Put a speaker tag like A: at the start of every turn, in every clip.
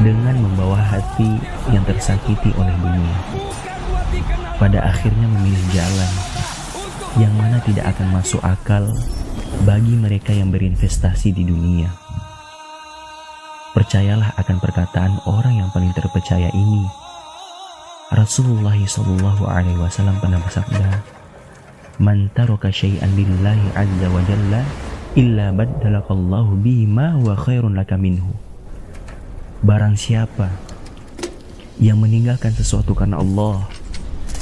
A: dengan membawa hati yang tersakiti oleh dunia. Pada akhirnya memilih jalan yang mana tidak akan masuk akal bagi mereka yang berinvestasi di dunia. Percayalah akan perkataan orang yang paling terpercaya ini. Rasulullah SAW pernah bersabda, "Man taraka syai'an lillahi azza wa jalla illa baddalakallahu bihi ma huwa khairun laka minhu." Barang siapa yang meninggalkan sesuatu karena Allah,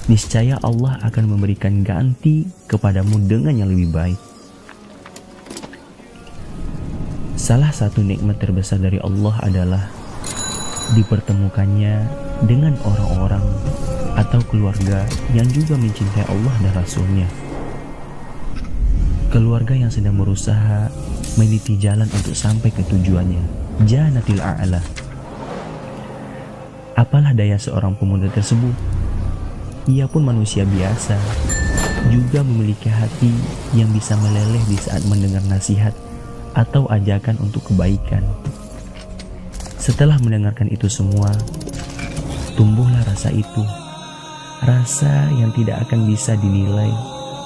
A: niscaya Allah akan memberikan ganti kepadamu dengan yang lebih baik. Salah satu nikmat terbesar dari Allah adalah dipertemukannya dengan orang-orang atau keluarga yang juga mencintai Allah dan Rasul-Nya. Keluarga yang sedang berusaha meniti jalan untuk sampai ke tujuannya, Jannatil A'la. Apalah daya seorang pemuda tersebut? Ia pun manusia biasa, juga memiliki hati yang bisa meleleh di saat mendengar nasihat atau ajakan untuk kebaikan. Setelah mendengarkan itu semua, tumbuhlah rasa itu, rasa yang tidak akan bisa dinilai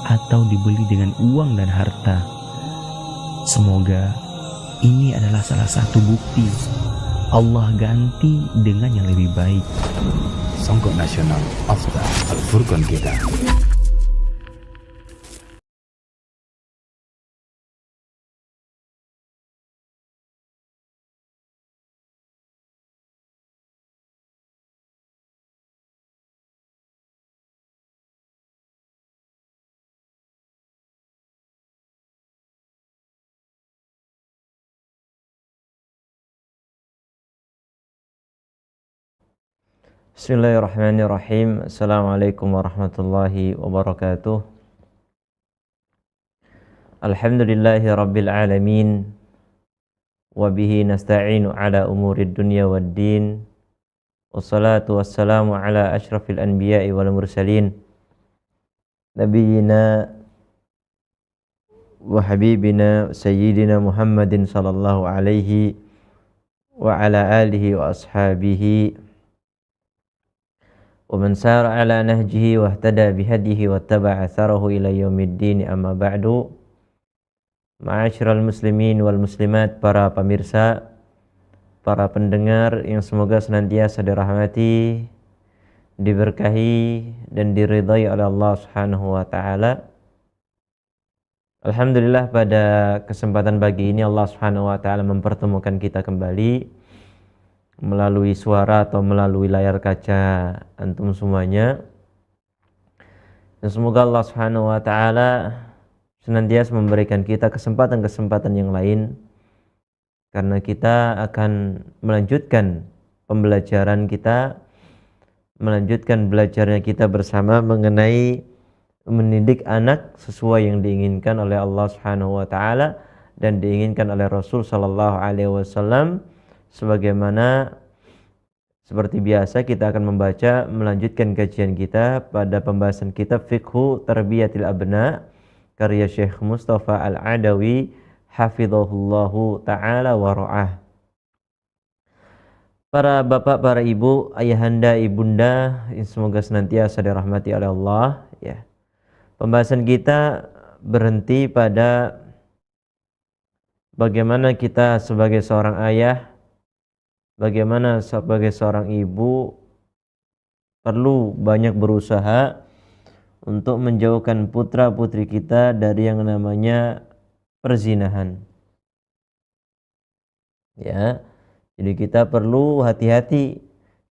A: atau dibeli dengan uang dan harta. Semoga ini adalah salah satu bukti Allah ganti dengan yang lebih baik.
B: Songkok Nasional Afdah Al-Furqan kita.
C: Bismillahirrahmanirrahim. Assalamualaikum warahmatullahi wabarakatuh. Alhamdulillahi rabbil alamin. Wabihi nasta'inu ala umurid dunya wad din. Wassalatu wassalamu ala ashrafil anbiya'i wal mursalin. Nabiyyina wa habibina sayyidina Muhammadin sallallahu alaihi wa ala alihi wa ashabihi wa man sara ala nahjihi wa ihtada bihadihi wa taba'a atharahu ila yaumiddin, amma ba'du. Ma'asyiral muslimin wal muslimat, para pemirsa, para pendengar yang semoga senantiasa dirahmati, diberkahi dan diridhai oleh Allah Subhanahu wa taala. Alhamdulillah, pada kesempatan pagi ini Allah Subhanahu wa taala mempertemukan kita kembali melalui suara atau melalui layar kaca antum semuanya. Dan semoga Allah Subhanahu wa taala senantiasa memberikan kita kesempatan-kesempatan yang lain, karena kita akan melanjutkan pembelajaran kita, melanjutkan belajarnya kita bersama mengenai mendidik anak sesuai yang diinginkan oleh Allah Subhanahu wa taala dan diinginkan oleh Rasul sallallahu alaihi wasallam. Sebagaimana seperti biasa, kita akan melanjutkan kajian kita pada pembahasan kitab Fiqhu Tarbiyatil Abna karya Syekh Mustafa Al-Adawi hafizahullahu ta'ala wa ra'ah. Para bapak, para ibu, ayahanda, ibunda, semoga senantiasa dirahmati oleh Allah, ya. Pembahasan kita berhenti pada bagaimana kita sebagai seorang ayah, bagaimana sebagai seorang ibu perlu banyak berusaha untuk menjauhkan putra-putri kita dari yang namanya perzinahan. Ya. Jadi kita perlu hati-hati.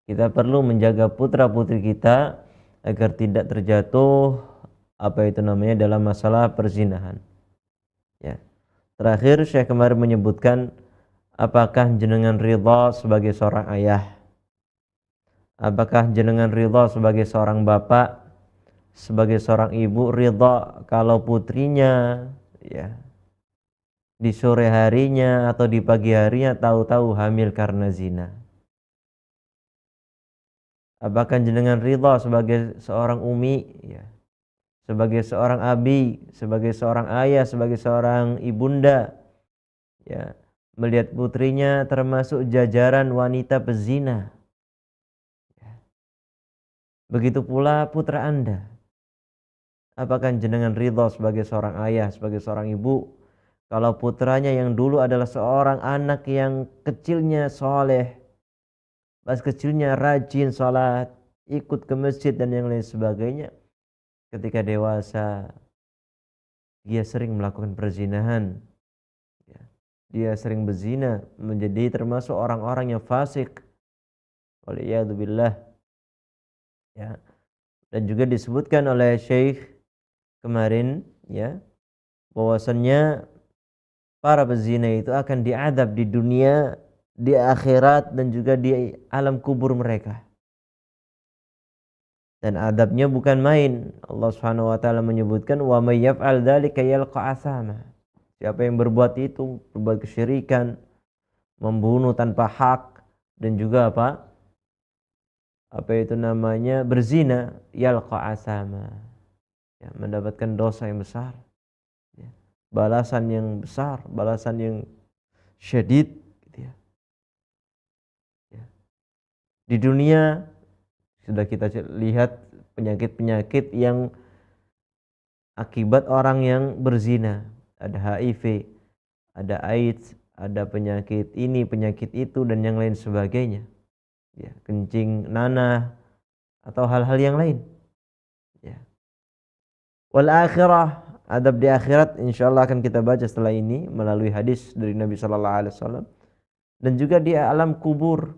C: Kita perlu menjaga putra-putri kita agar tidak terjatuh dalam masalah perzinahan. Ya. Terakhir Syekh kemarin menyebutkan, apakah jenengan ridha sebagai seorang ayah? Apakah jenengan ridha sebagai seorang bapak, sebagai seorang ibu, ridha kalau putrinya, ya, di sore harinya atau di pagi harinya tahu-tahu hamil karena zina? Apakah jenengan ridha sebagai seorang umi, ya, sebagai seorang abi, sebagai seorang ayah, sebagai seorang ibunda, ya, melihat putrinya termasuk jajaran wanita pezina. Begitu pula putra Anda. Apakah jenengan ridha sebagai seorang ayah, sebagai seorang ibu, kalau putranya yang dulu adalah seorang anak yang kecilnya soleh, pas kecilnya rajin sholat, ikut ke masjid dan yang lain sebagainya, ketika dewasa dia sering melakukan perzinahan, dia sering berzina, menjadi termasuk orang-orang yang fasik, waliyadzubillah, ya. Dan juga disebutkan oleh Syekh kemarin, ya, bahwasannya para pezina itu akan diadab di dunia, di akhirat, dan juga di alam kubur mereka. Dan adabnya bukan main. Allah Subhanahu wa taala menyebutkan wa may yaf'al dzalika yalqa asama. Siapa yang berbuat itu, berbuat kesyirikan, membunuh tanpa hak, dan juga apa itu namanya, berzina, yalqa asama, ya, mendapatkan dosa yang besar, ya, balasan yang besar, balasan yang syadid, gitu ya. Ya. Di dunia sudah kita lihat penyakit-penyakit yang akibat orang yang berzina. Ada HIV, ada AIDS, ada penyakit ini, penyakit itu, dan yang lain sebagainya, ya, kencing nanah atau hal-hal yang lain, ya. Wal akhirah, adab di akhirat insyaallah akan kita baca setelah ini melalui hadis dari Nabi sallallahu alaihi wasallam, dan juga di alam kubur,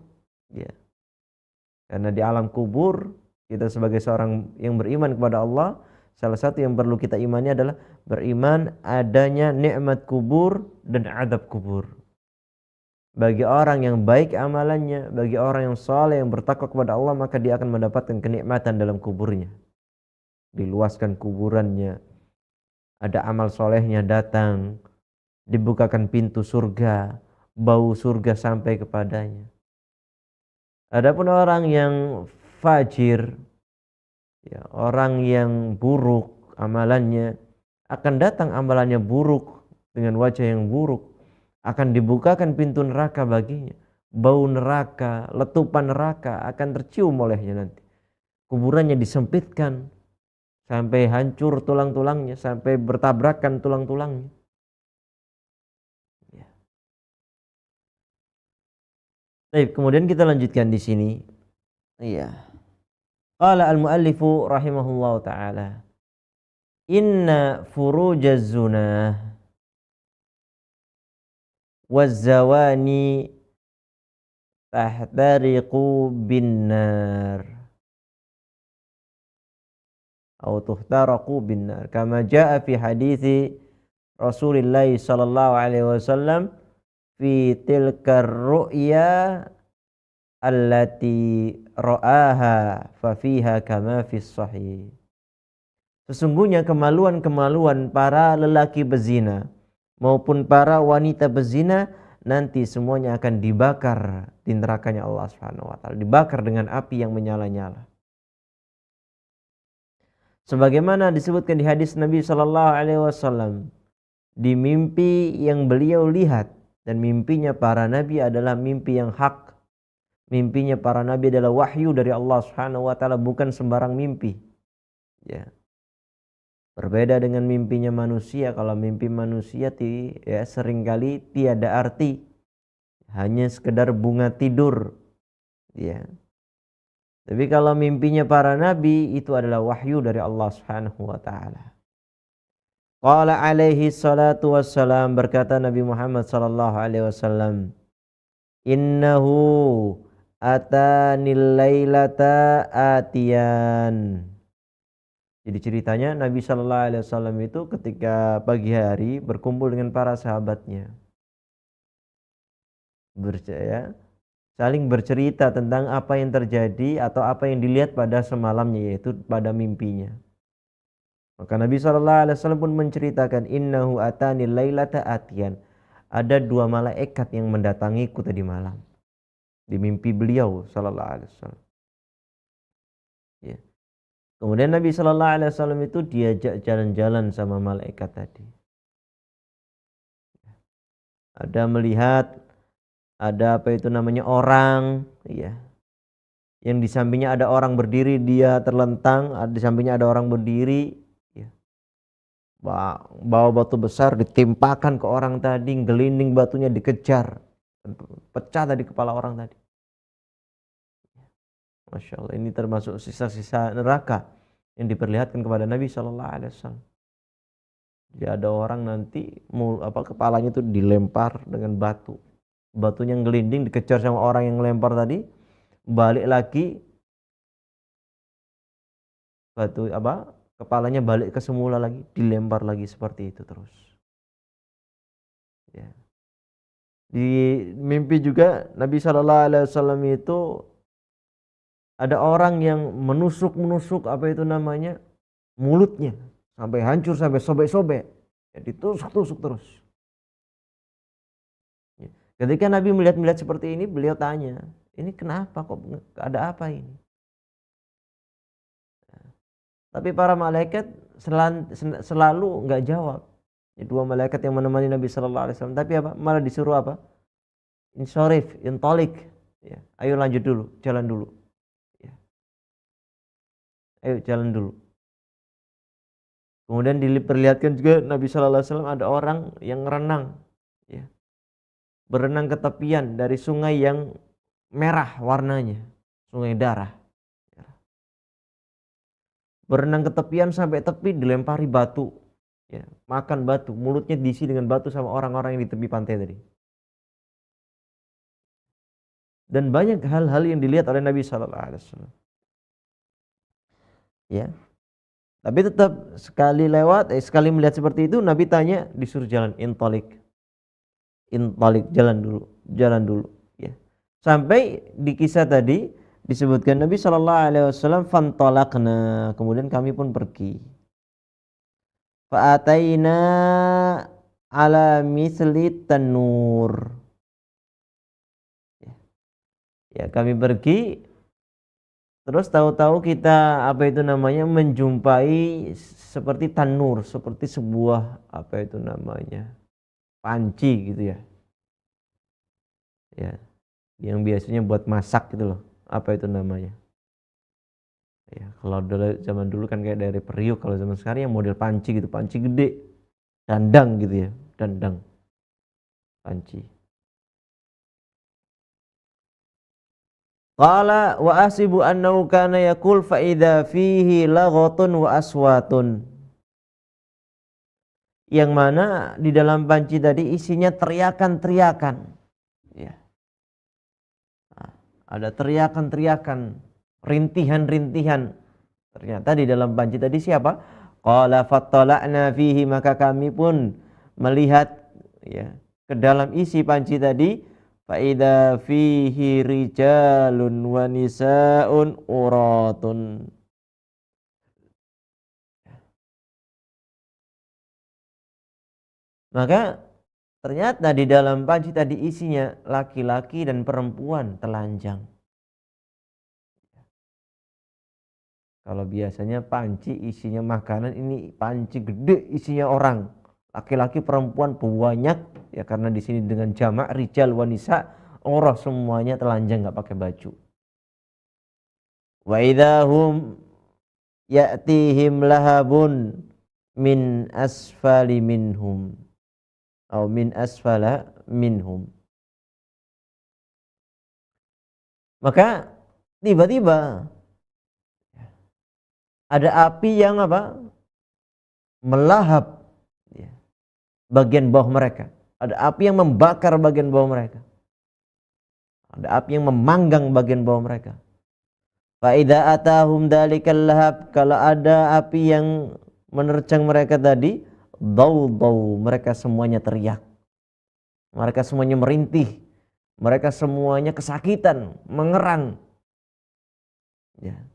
C: ya. Karena di alam kubur kita sebagai seorang yang beriman kepada Allah, salah satu yang perlu kita imani adalah beriman adanya nikmat kubur dan adab kubur. Bagi orang yang baik amalannya, bagi orang yang saleh yang bertakwa kepada Allah, maka dia akan mendapatkan kenikmatan dalam kuburnya. Diluaskan kuburannya, ada amal solehnya datang, dibukakan pintu surga, bau surga sampai kepadanya. Adapun orang yang fajir, ya, orang yang buruk amalannya, akan datang amalannya buruk dengan wajah yang buruk, akan dibukakan pintu neraka baginya, bau neraka, letupan neraka akan tercium olehnya nanti. Kuburannya disempitkan sampai hancur tulang-tulangnya, sampai bertabrakan tulang-tulangnya. Ya. Baik, kemudian kita lanjutkan di sini. Iya. Qala al-muallifu rahimahullahu taala, inna furujaz zunah waz-zawani tahtariqu bin nar atau tuhtaraqu bin nar kama jaa fi hadithi Rasulillah sallallahu alaihi wasallam fi tilkar ru'ya allati ra'aha fa fiha kama fis sahih. Sesungguhnya kemaluan-kemaluan para lelaki bezina maupun para wanita bezina nanti semuanya akan dibakar di nerakanya Allah Subhanahu wa taala, dibakar dengan api yang menyala-nyala. Sebagaimana disebutkan di hadis Nabi sallallahu alaihi wasallam, di mimpi yang beliau lihat, dan mimpinya para nabi adalah mimpi yang hak. Mimpinya para nabi adalah wahyu dari Allah Subhanahu wa taala, bukan sembarang mimpi. Ya. Berbeda dengan mimpinya manusia. Kalau mimpi manusia ya seringkali tiada arti, hanya sekedar bunga tidur, ya. Tapi kalau mimpinya para nabi itu adalah wahyu dari Allah Subhanahu wa taala. Qala alaihi salatu wassalam, berkata Nabi Muhammad sallallahu alaihi wasallam, innahu atanil lailata atiyan. Jadi ceritanya Nabi sallallahu alaihi wasallam itu ketika pagi hari berkumpul dengan para sahabatnya, saling bercerita tentang apa yang terjadi atau apa yang dilihat pada semalamnya, yaitu pada mimpinya. Maka Nabi sallallahu alaihi wasallam pun menceritakan, innahu atanil lailata atiyan. Ada dua malaikat yang mendatangiku tadi malam di mimpi beliau sallallahu alaihi wasallam. Ya. Kemudian Nabi sallallahu alaihi wasallam itu diajak jalan-jalan sama malaikat tadi. ada melihat, ada apa itu namanya orang, ya. Yang di sampingnya ada orang berdiri, dia terlentang, di sampingnya ada orang berdiri, ya. Bawa batu besar ditimpakan ke orang tadi, gelinding batunya dikejar, pecah tadi kepala orang tadi. Masya Allah, ini termasuk sisa-sisa neraka yang diperlihatkan kepada Nabi Shallallahu Alaihi Wasallam. Jadi ada orang nanti kepalanya itu dilempar dengan batu, batunya gelinding dikejar sama orang yang lempar tadi, balik lagi kepalanya balik ke semula lagi, dilempar lagi seperti itu terus. Ya. Di mimpi juga Nabi Shallallahu Alaihi Wasallam itu ada orang yang menusuk apa itu namanya mulutnya sampai hancur, sampai sobek-sobek, ya, ditusuk-tusuk terus. Ya. Ketika Nabi melihat seperti ini, beliau tanya, ini kenapa, kok ada apa ini? Tapi para malaikat selalu nggak jawab. Ya, dua malaikat yang menemani Nabi Shallallahu Alaihi Wasallam, tapi apa? Malah disuruh apa? Insyarif, intolik. Ya, ayo lanjut dulu, jalan dulu. Ya. Ayo jalan dulu. Kemudian diperlihatkan juga Nabi Shallallahu Alaihi Wasallam ada orang yang renang, ya, berenang ke tepian dari sungai yang merah warnanya, sungai darah. Berenang ke tepian sampai tepi dilempari batu, ya, makan batu, mulutnya diisi dengan batu sama orang-orang yang di tepi pantai tadi. Dan banyak hal-hal yang dilihat oleh Nabi Shallallahu Alaihi Wasallam. Ya, tapi tetap sekali melihat seperti itu, Nabi tanya, disuruh jalan, intolik, jalan dulu, ya. Sampai di kisah tadi disebutkan Nabi Shallallahu Alaihi Wasallam fantolakna, kemudian kami pun pergi. Fa'ataina ala misli tanur. Ya, kami pergi, terus tahu-tahu kita apa itu namanya menjumpai seperti tanur, seperti sebuah apa itu namanya panci gitu ya. Ya, yang biasanya buat masak gitu loh. Apa itu namanya? Ya, kalau zaman dulu kan kayak dari periuk, kalau zaman sekarang yang model panci gitu, panci gede, dandang gitu ya, dandang, panci. Qala wa asibu annahu kana yaqul fa idza fihi laghatun wa aswatun. Yang mana di dalam panci tadi isinya teriakan-teriakan. Ya. Nah, ada teriakan-teriakan, rintihan-rintihan. Ternyata di dalam panci tadi siapa? Qala fattala'na fihi, maka kami pun melihat, ya, ke dalam isi panci tadi. Fa idza fihi rijalun wa nisaun uratun. Maka ternyata di dalam panci tadi isinya laki-laki dan perempuan telanjang. Kalau biasanya panci isinya makanan, ini panci gede isinya orang, laki-laki perempuan banyak, ya, karena di sini dengan jamak rijal wanisa, orang semuanya telanjang nggak pakai baju. Wa idahum ya'tihim lahabun min asfali minhum atau min asfala minhum. Maka tiba-tiba ada api yang apa? Melahap, ya, bagian bawah mereka. Ada api yang membakar bagian bawah mereka. Ada api yang memanggang bagian bawah mereka. Fa idza atahum dalikal lahab, kalau ada api yang menerjang mereka tadi, daw, mereka semuanya teriak. Mereka semuanya merintih. Mereka semuanya kesakitan, mengerang. Ya.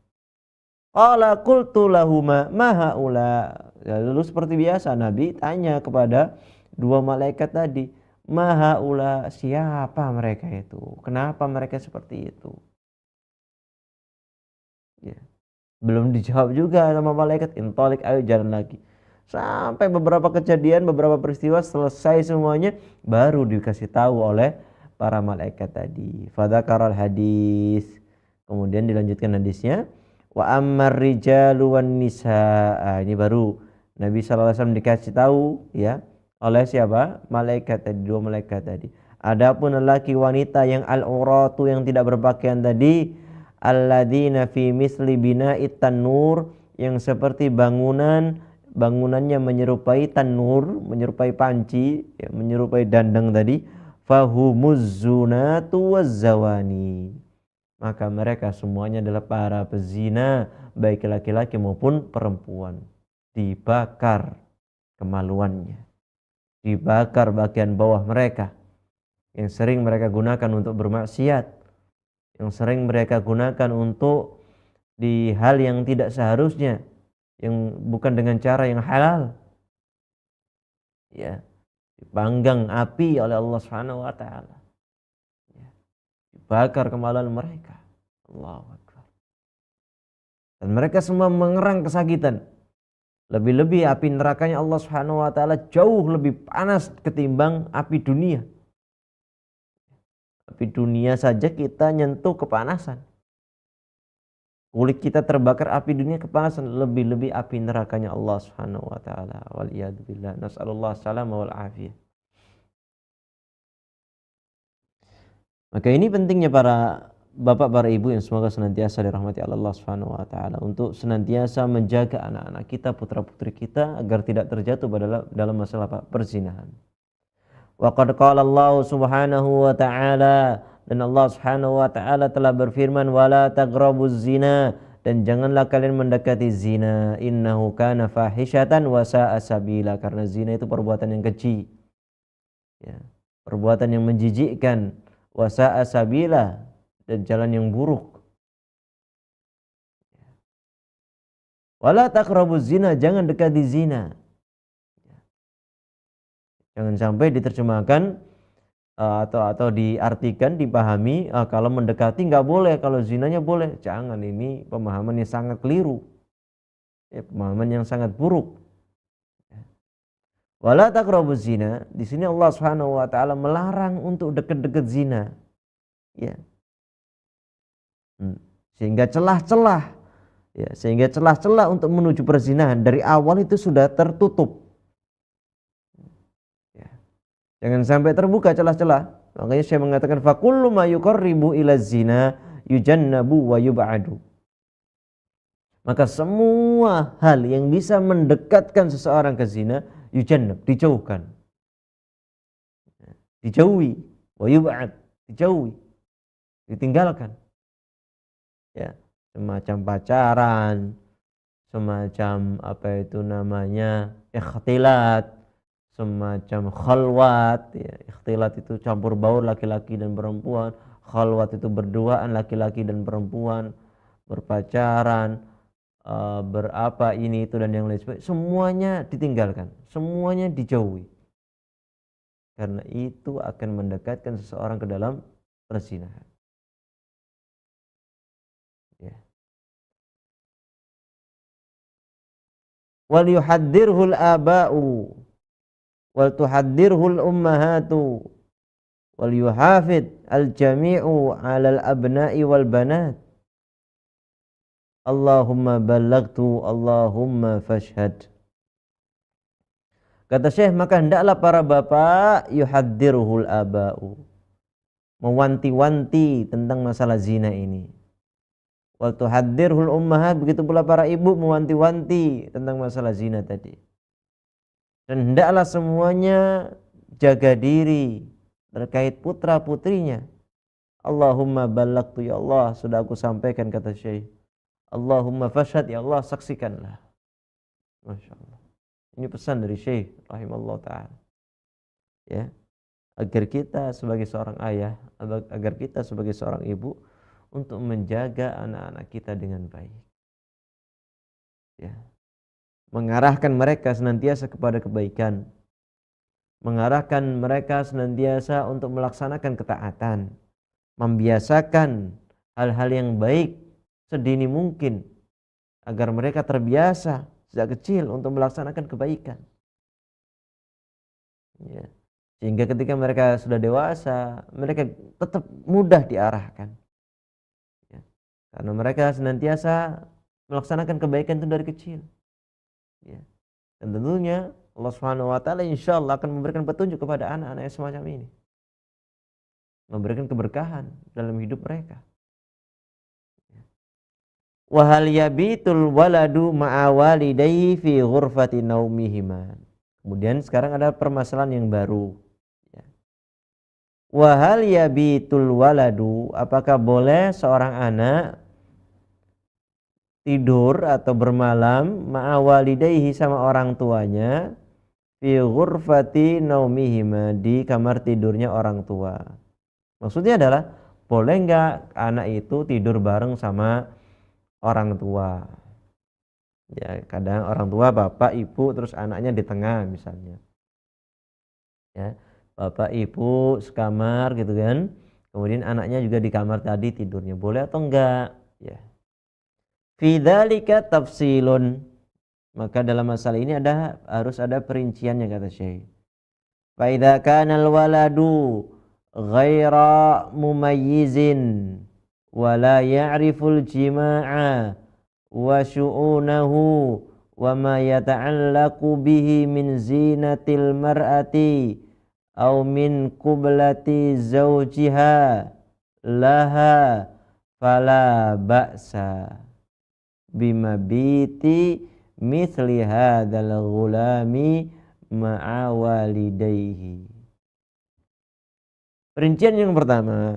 C: Qala qultu lahuma ma haula. Lalu seperti biasa Nabi tanya kepada dua malaikat tadi, ma haula, siapa mereka itu? Kenapa mereka seperti itu? Ya. Belum dijawab juga sama malaikat, intolik, ayo jalan lagi. Sampai beberapa kejadian, beberapa peristiwa selesai semuanya, baru dikasih tahu oleh para malaikat tadi. Fadzakaral hadis. Kemudian dilanjutkan hadisnya. Wa ammar rijalu wan nisaa. Ini baru Nabi SAW dikasih tahu ya oleh siapa? Malaikat tadi, dua malaikat tadi. Adapun lelaki wanita yang al-uratu yang tidak berpakaian tadi, alladzina fi misli bina'it tanur, yang seperti bangunannya menyerupai tanur, menyerupai panci, ya, menyerupai dandang tadi, fahumuz zunatu wazzawani. Maka mereka semuanya adalah para pezina, baik laki-laki maupun perempuan. Dibakar kemaluannya, dibakar bagian bawah mereka yang sering mereka gunakan untuk bermaksiat, yang sering mereka gunakan untuk di hal yang tidak seharusnya, yang bukan dengan cara yang halal, ya, dipanggang api oleh Allah Subhanahu wa taala, ya, dibakar kemaluan mereka. Allahu Akbar. Dan mereka semua mengerang kesakitan. Lebih-lebih api nerakanya Allah Subhanahu wa taala jauh lebih panas ketimbang api dunia. Api dunia saja kita nyentuh kepanasan. Kulit kita terbakar api dunia kepanasan, lebih-lebih api nerakanya Allah Subhanahu wa taala. Wal iyad billah. Nas'alullah salama wal afiyah. Maka ini pentingnya para bapak, para ibu yang semoga senantiasa dirahmati Allah Subhanahu wa taala untuk senantiasa menjaga anak-anak kita, putra-putri kita agar tidak terjatuh dalam masalah perzinahan. Wa qad qala Allah Subhanahu wa taala, dan Allah Subhanahu wa taala telah berfirman, wala taqrabuz zina, dan janganlah kalian mendekati zina, innahu kana fahishatan wa sa'a sabila, karena zina itu perbuatan yang keji, ya, perbuatan yang menjijikkan, wa sa'a sabila, dan jalan yang buruk. Wala taqrabuz zina, jangan dekati zina. Jangan sampai diterjemahkan atau diartikan, dipahami kalau mendekati nggak boleh, kalau zinanya boleh. Jangan, ini pemahaman yang sangat keliru, ya, pemahaman yang sangat buruk. Wala taqrabuz zina, di sini Allah Subhanahu wa taala melarang untuk dekat-dekat zina, ya. Sehingga celah-celah, ya, sehingga celah-celah untuk menuju perzinahan dari awal itu sudah tertutup. Jangan sampai terbuka celah-celah. Makanya saya mengatakan fakullu ma yuqarribu ila zina yujannabu wa yub'adu. Maka semua hal yang bisa mendekatkan seseorang ke zina yujannab, dijauhkan. Dijauhi, wa yub'ad, dijauhi, ditinggalkan. Ya, semacam pacaran, semacam apa itu namanya, ikhtilat, semacam khalwat, ya. Ikhtilat itu campur baur laki-laki dan perempuan, khalwat itu berduaan laki-laki dan perempuan, berpacaran, berapa ini itu dan yang lain sebagainya, semuanya ditinggalkan, semuanya dijauhi, karena itu akan mendekatkan seseorang ke dalam perzinahan, ya. Wal yuhaddirhul aba'u wal tuhaddirhul ummahatu wal yuhafid al jami'u 'alal abna'i wal banat. Allahumma ballagtu, Allahumma fashhad. Kata Syekh, maka hendaklah para bapak yuhaddirhul aba'u, mewanti-wanti tentang masalah zina ini. Wal tuhaddirhul ummahat, begitu pula para ibu mewanti-wanti tentang masalah zina tadi. Dan hendaklah semuanya jaga diri terkait putra-putrinya. Allahumma ballagtu, ya Allah sudah aku sampaikan, kata Syekh. Allahumma fashhad, ya Allah saksikanlah. Masya Allah. Ini pesan dari Syekh rahimallahu ta'ala, ya, agar kita sebagai seorang ayah, agar kita sebagai seorang ibu untuk menjaga anak-anak kita dengan baik, ya, mengarahkan mereka senantiasa kepada kebaikan, mengarahkan mereka senantiasa untuk melaksanakan ketaatan, membiasakan hal-hal yang baik sedini mungkin agar mereka terbiasa sejak kecil untuk melaksanakan kebaikan. Ya. Sehingga ketika mereka sudah dewasa, mereka tetap mudah diarahkan. Ya. Karena mereka senantiasa melaksanakan kebaikan itu dari kecil. Ya. Dan tentunya Allah Subhanahu wa taala insyaallah akan memberikan petunjuk kepada anak-anak yang semacam ini. Memberikan keberkahan dalam hidup mereka. Wa hal yabitul waladu ma'a walidayhi fi ghurfati naumihima. Kemudian sekarang ada permasalahan yang baru. Wa hal yabitul waladu, apakah boleh seorang anak tidur atau bermalam ma'a walidayhi sama orang tuanya fi ghurfati naumihima, di kamar tidurnya orang tua. Maksudnya adalah boleh enggak anak itu tidur bareng sama orang tua? Ya, kadang orang tua bapak ibu terus anaknya di tengah misalnya. Ya, bapak ibu sekamar gitu kan. Kemudian anaknya juga di kamar tadi tidurnya. Boleh atau enggak? Ya. Fi dzalika tafsilun. Maka dalam masalah ini harus ada perinciannya kata Syekh. Fa idza kana al-waladu ghaira mumayyizin wa la ya'riful jima'a wa syu'unahu wa ma yata'allaqu bihi min zinatil mar'ati aw min qiblati zawjiha laha fala ba'sa bimabiti mithli hadzal ghulami ma'a walidayhi. Perincian yang pertama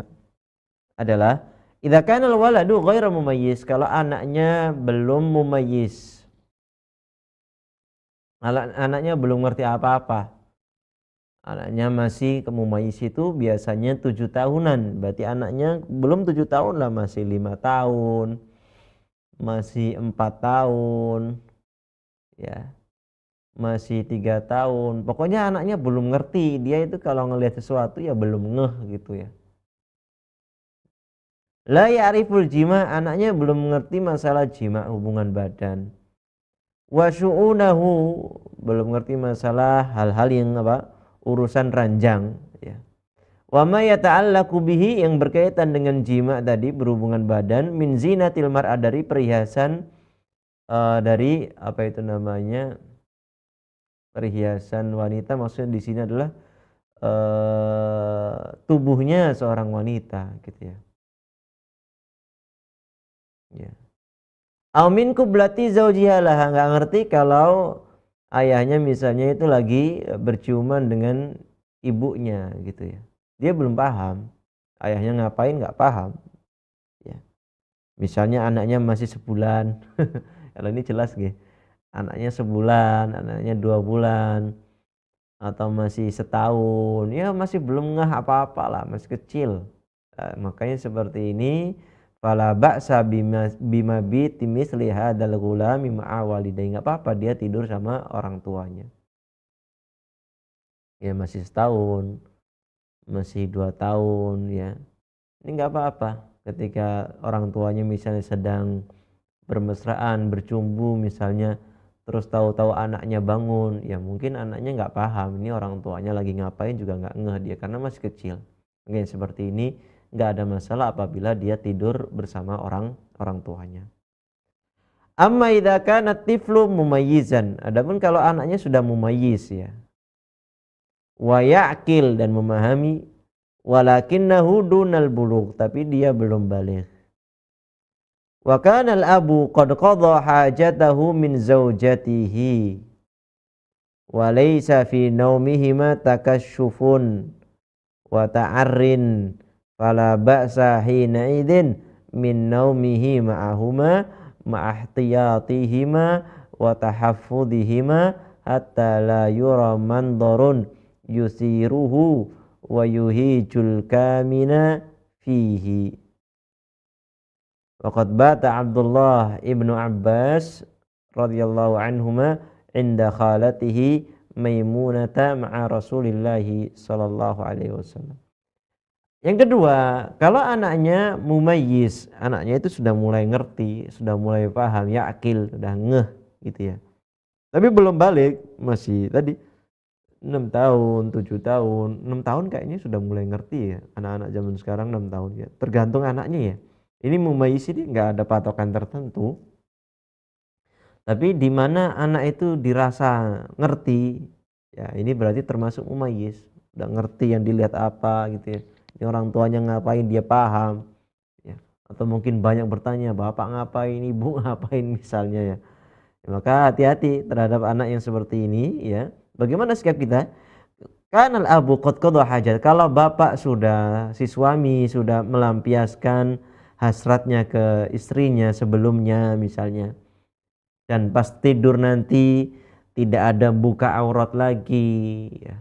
C: adalah idza kana al-waladu ghairu mumayyiz, kalau anaknya belum mumayyiz. Anaknya belum ngerti apa-apa. Anaknya masih mumayyiz itu biasanya 7 tahunan. Berarti anaknya belum 7 tahun lah, masih 5 tahun. Masih 4 tahun. Ya. Masih 3 tahun. Pokoknya anaknya belum ngerti. Dia itu kalau ngelihat sesuatu ya belum ngeh gitu ya. La ya'riful jima, anaknya belum mengerti masalah jima, hubungan badan. Wa syu'unahu, belum mengerti masalah hal-hal yang urusan ranjang ya. Wa ma yata'allaqu bihi, yang berkaitan dengan jima tadi, berhubungan badan, min zinatil mar'a, dari perhiasan dari perhiasan wanita. Maksudnya di sini adalah tubuhnya seorang wanita gitu ya. Ya. Amin kublati zaujiha laha, nggak ngerti kalau ayahnya misalnya itu lagi berciuman dengan ibunya gitu ya. Dia belum paham. Ayahnya ngapain nggak paham. Ya. Misalnya anaknya masih sebulan. Kalau ini jelas gitu. Anaknya sebulan, anaknya 2 bulan, atau masih setahun, ya masih belum ngeh apa-apa lah, masih kecil. Makanya seperti ini. Fala ba'sa bima biti misli hadzal ghulami ma'a walidayhi, enggak apa-apa dia tidur sama orang tuanya. Ya masih setahun, masih 2 tahun ya. Ini enggak apa-apa ketika orang tuanya misalnya sedang bermesraan, bercumbu misalnya, terus tahu-tahu anaknya bangun, ya mungkin anaknya enggak paham ini orang tuanya lagi ngapain, juga enggak ngeh dia karena masih kecil. Mungkin seperti ini nggak ada masalah apabila dia tidur bersama orang tuanya. Amma idza kana tiflu mumayyizan, adapun kalau anaknya sudah mumayyiz ya, wa ya'qil, dan memahami, walakinnahu dunal bulugh, tapi dia belum baligh. Wa kana al-abu qad qadha hajatahu min zaujatihi wa laysa fi naumihima takashshufun wa ta'arrin fala ba'sa hina idin min naumihi ma'ahuma ma'ahtiyatihima wa tahaffudihima hatta la yura mandarun yusiruhu wa yuhijul kamina fihi. Waqad bata Abdullah ibnu Abbas radhiyallahu anhuma inda khalatihi Maimunata ma'a Rasulillahi sallallahu alaihi wasallam. Yang kedua, kalau anaknya mumayyiz, anaknya itu sudah mulai ngerti, sudah mulai paham, yaqil, sudah ngeh gitu ya. Tapi belum balik, masih tadi 6 tahun, 7 tahun. 6 tahun kayaknya sudah mulai ngerti ya, anak-anak zaman sekarang 6 tahun ya. Tergantung anaknya ya. Ini mumayyiz ini nggak ada patokan tertentu. Tapi di mana anak itu dirasa ngerti, ya ini berarti termasuk mumayyiz. Udah ngerti yang dilihat apa gitu ya. Ini orang tuanya ngapain dia paham. Ya. Atau mungkin banyak bertanya, bapak ngapain, ibu ngapain misalnya ya. Maka hati-hati terhadap anak yang seperti ini ya. Bagaimana sikap kita? Kanal abu qad qada hajat. Kalau bapak sudah, si suami sudah melampiaskan hasratnya ke istrinya sebelumnya misalnya, dan pas tidur nanti tidak ada buka aurat lagi ya,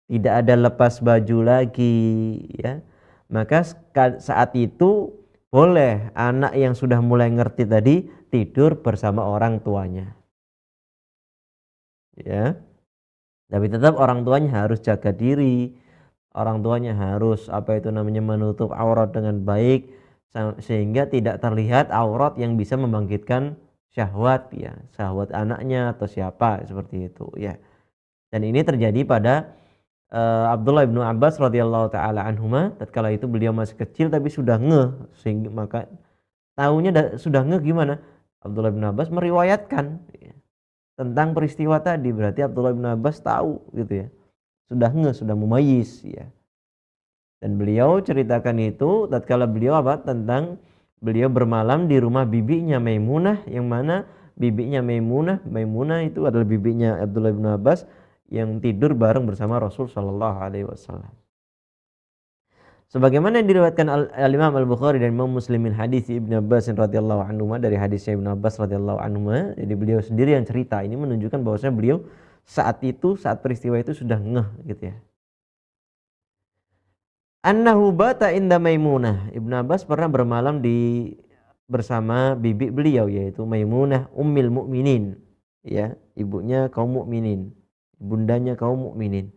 C: tidak ada lepas baju lagi ya, maka saat itu boleh anak yang sudah mulai ngerti tadi tidur bersama orang tuanya ya. Tapi tetap orang tuanya harus jaga diri, orang tuanya harus menutup aurat dengan baik sehingga tidak terlihat aurat yang bisa membangkitkan syahwat ya, syahwat anaknya atau siapa seperti itu ya. Dan ini terjadi pada Abdullah bin Abbas radhiyallahu taala anhuma. Tatkala itu beliau masih kecil tapi sudah ngeh, sehingga maka tahunya sudah ngeh gimana? Abdullah bin Abbas meriwayatkan ya, tentang peristiwa tadi. Berarti Abdullah bin Abbas tahu gitu ya, sudah ngeh, sudah mumayyiz ya. Dan beliau ceritakan itu tatkala beliau tentang beliau bermalam di rumah bibinya Maimunah, yang mana bibinya Maimunah itu adalah bibinya Abdullah bin Abbas yang tidur bareng bersama Rasul sallallahu alaihi wasallam. Sebagaimana yang diriwayatkan Al-Imam Al-Bukhari dan Imam Muslim min hadis Ibnu Abbas radhiyallahu anhu, dari hadisnya Ibnu Abbas radhiyallahu anhu, jadi beliau sendiri yang cerita. Ini menunjukkan bahwasanya beliau saat peristiwa itu sudah ngeh gitu ya. Annahu bata inda Maimunah. Ibnu Abbas pernah bermalam bersama bibi beliau, yaitu Maimunah ummil mukminin ya, ibunya kaum mukminin, bundanya kaum mukminin.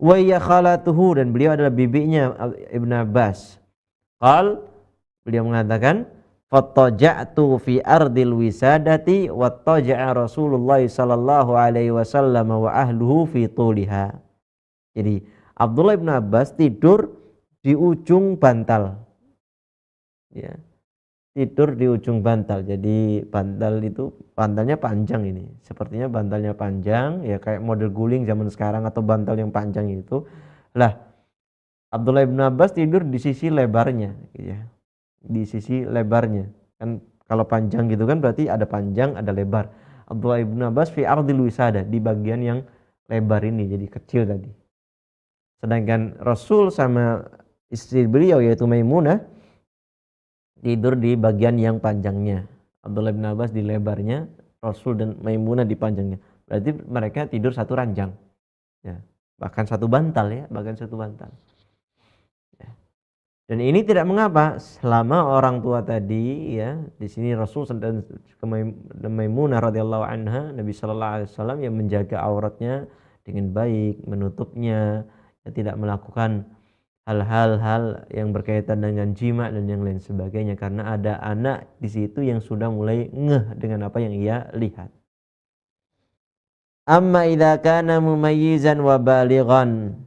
C: Wa ya khalatuhu, dan beliau adalah bibinya Ibnu Abbas. Beliau mengatakan, fattaja'tu fi ardil wisadati wattaja'a Rasulullah sallallahu alaihi wasallam wa ahluhu fi tuliha. Jadi Abdullah bin Abbas tidur di ujung bantal. Ya. Tidur di ujung bantal. Jadi bantalnya panjang ini. Sepertinya bantalnya panjang ya, kayak model guling zaman sekarang atau bantal yang panjang itu. Lah, Abdullah bin Abbas tidur di sisi lebarnya ya. Di sisi lebarnya. Kan kalau panjang gitu kan berarti ada panjang, ada lebar. Abdullah bin Abbas fi ardil wisada, di bagian yang lebar ini, jadi kecil tadi. Sedangkan Rasul sama istri beliau yaitu Maimunah tidur di bagian yang panjangnya. Abdullah bin Abbas di lebarnya, Rasul dan Maimunah di panjangnya. Berarti mereka tidur satu ranjang. Ya, bahkan satu bantal ya, Ya. Dan ini tidak mengapa selama orang tua tadi ya, di sini Rasul dan Maimunah radhiyallahu anha, Nabi sallallahu alaihi wasallam yang menjaga auratnya dengan baik, menutupnya, ya, tidak melakukan hal-hal yang berkaitan dengan jima dan yang lain sebagainya, karena ada anak di situ yang sudah mulai ngeh dengan apa yang ia lihat. Amma idza kana mumayyizan wa balighan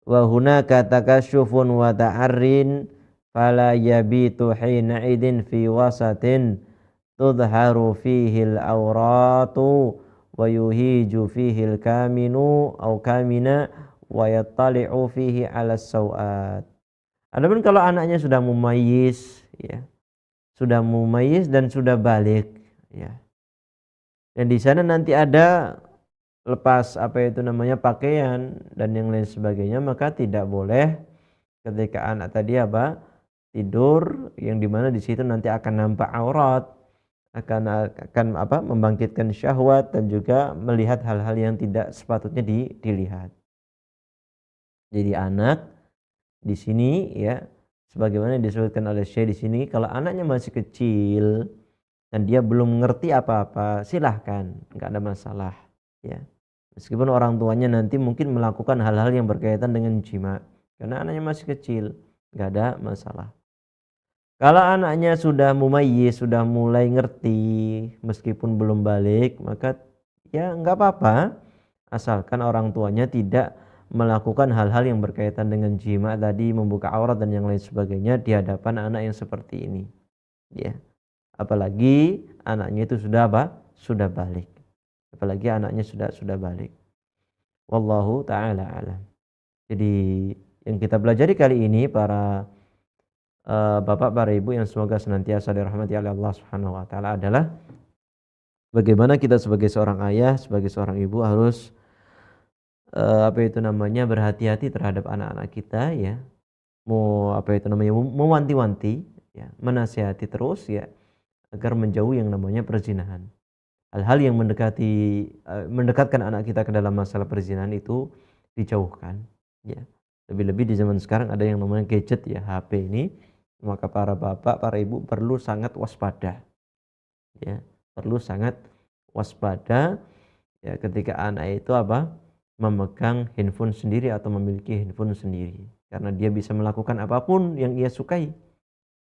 C: wa hunaka takasyufun wa ta'arrin fala yabitu hina idin fi wasatin tudharu fihi al-awratu wa yuhiju fihi al-kaminu aw kamina wa yattali'u fihi 'ala sawat. Adapun kalau anaknya sudah mumayyiz ya, sudah mumayyiz dan sudah balik ya, dan di sana nanti ada lepas pakaian dan yang lain sebagainya, maka tidak boleh ketika anak tadi tidur yang dimana di situ nanti akan nampak aurat, akan membangkitkan syahwat dan juga melihat hal-hal yang tidak sepatutnya dilihat. Jadi anak di sini ya, sebagaimana disebutkan oleh Syekh di sini, kalau anaknya masih kecil dan dia belum mengerti apa-apa, silahkan, nggak ada masalah ya. Meskipun orang tuanya nanti mungkin melakukan hal-hal yang berkaitan dengan jima, karena anaknya masih kecil, nggak ada masalah. Kalau anaknya sudah mumayyiz, sudah mulai ngerti meskipun belum balik, maka ya nggak apa-apa, asalkan orang tuanya tidak melakukan hal-hal yang berkaitan dengan jima tadi, membuka aurat dan yang lain sebagainya di hadapan anak yang seperti ini. Ya, apalagi anaknya itu sudah apa? Sudah balik. Apalagi anaknya sudah balik. Wallahu taala alam. Jadi yang kita pelajari kali ini para bapak, para ibu yang semoga senantiasa dirahmati oleh Allah Subhanahu wa taala adalah bagaimana kita sebagai seorang ayah, sebagai seorang ibu harus berhati-hati terhadap anak-anak kita ya. Mewanti-wanti ya, menasihati terus ya agar menjauhi yang namanya perzinahan. Hal-hal yang mendekatkan anak kita ke dalam masalah perzinahan itu dijauhkan ya. Lebih-lebih di zaman sekarang ada yang namanya gadget ya, HP ini, maka para bapak, para ibu perlu sangat waspada ya, perlu sangat waspada ya ketika anak itu memegang handphone sendiri atau memiliki handphone sendiri, karena dia bisa melakukan apapun yang ia sukai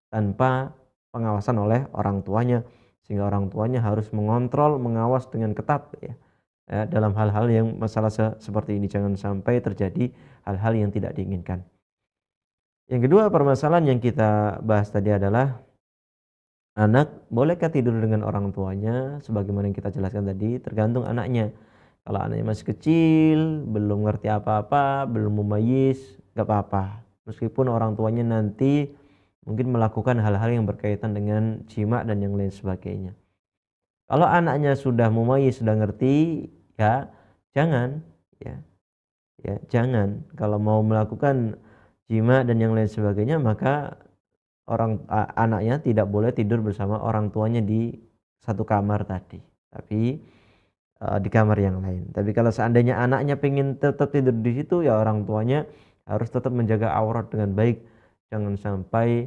C: tanpa pengawasan oleh orang tuanya, sehingga orang tuanya harus mengontrol, mengawas dengan ketat ya, dalam hal-hal yang masalah seperti ini. Jangan sampai terjadi hal-hal yang tidak diinginkan. Yang kedua, permasalahan yang kita bahas tadi adalah anak bolehkah tidur dengan orang tuanya? Sebagaimana yang kita jelaskan tadi, tergantung anaknya. Kalau anaknya masih kecil, belum ngerti apa-apa, belum mumayyiz, gak apa-apa. Meskipun orang tuanya nanti mungkin melakukan hal-hal yang berkaitan dengan jima dan yang lain sebagainya. Kalau anaknya sudah mumayyiz, sudah ngerti, ya jangan ya jangan. Kalau mau melakukan jima dan yang lain sebagainya, maka anaknya tidak boleh tidur bersama orang tuanya di satu kamar tadi, tapi di kamar yang lain. Tapi kalau seandainya anaknya pengen tetap tidur di situ, ya orang tuanya harus tetap menjaga aurat dengan baik. Jangan sampai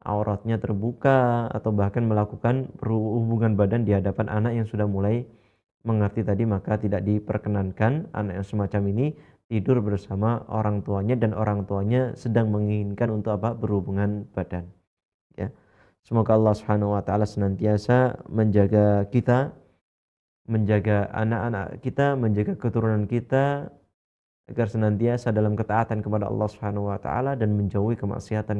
C: auratnya terbuka atau bahkan melakukan hubungan badan di hadapan anak yang sudah mulai mengerti tadi, maka tidak diperkenankan anak yang semacam ini tidur bersama orang tuanya dan orang tuanya sedang menginginkan untuk berhubungan badan ya. Semoga Allah Subhanahu wa taala senantiasa menjaga kita, menjaga anak-anak kita, menjaga keturunan kita agar senantiasa dalam ketaatan kepada Allah Subhanahu wa taala dan menjauhi kemaksiatan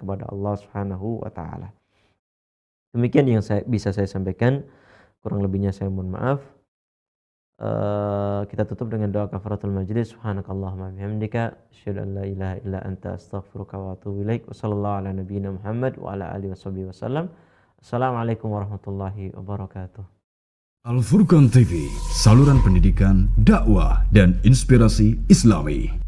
C: kepada Allah Subhanahu wa taala. Demikian yang bisa saya sampaikan, kurang lebihnya saya mohon maaf. Kita tutup dengan doa kafaratul majlis. Subhanakallahumma bihamdika asyhadu an la ilaha illa anta astaghfiruka wa atubu ilaik. Wassallallahu ala nabiyyina Muhammad wa ala alihi washabbihi wasallam. Assalamualaikum warahmatullahi wabarakatuh.
B: Al Furqan TV, saluran pendidikan, dakwah dan inspirasi Islami.